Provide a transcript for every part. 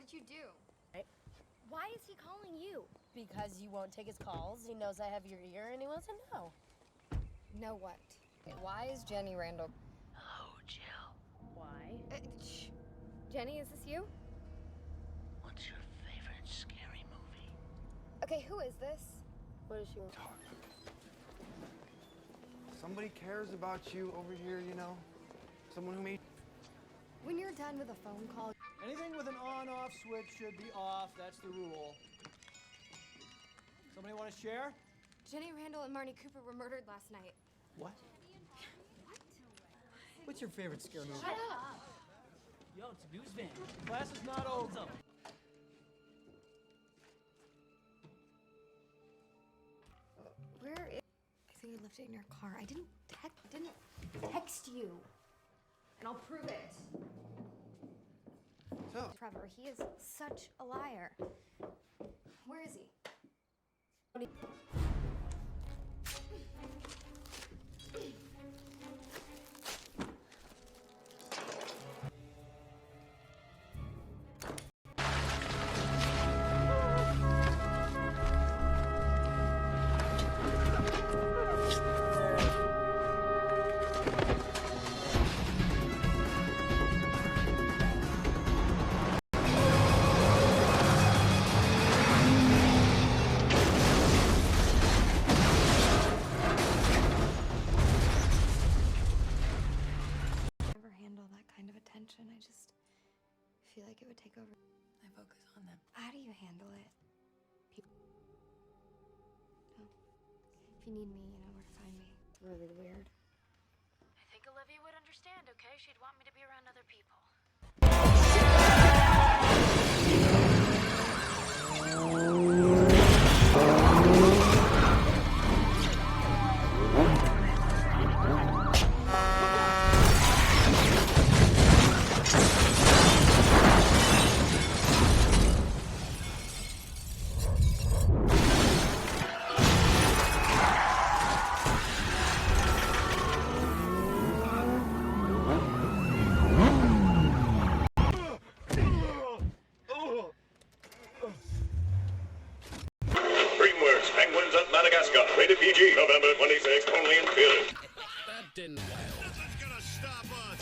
did you do? Right. Why is he calling you? Because you won't take his calls. He knows I have your ear and he wants to know. Know what? Why is Jenny Randall? Hello, Jill. Why? Shh. Jenny, is this you? What's your favorite scary movie? Okay, who is this? What does she want? Somebody cares about you over here, you know? Someone who made... When you're done with a phone call... Anything with an on-off switch should be off. That's the rule. Somebody want to share? Jenny Randall and Marnie Cooper were murdered last night. What? What's your favorite scare movie? Shut up! Yo, it's a news van. Class is not over. Where is... I think I left it in your car. I didn't text you. And I'll prove it. So, Trevor, he is such a liar. Where is he? I just feel like it would take over. I focus on them. How do you handle it? Oh. If you need me, you know where to find me. It's really weird. I think Olivia would understand, okay? She'd want me to be around other people. Madagascar, rated PG, November 26th, only in theaters. That didn't wow. Nothing's gonna stop us.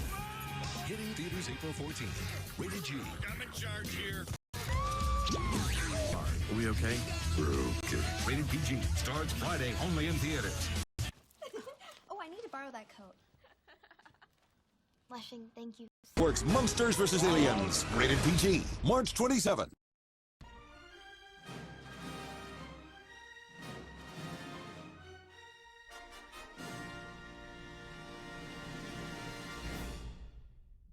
Hitting theaters April 14th. Rated G. I'm in charge here. Are we okay? We're okay. Rated PG. Starts Friday, only in theaters. Oh, I need to borrow that coat. Flushing, thank you. Works Monsters vs. Aliens. Rated PG. March 27th.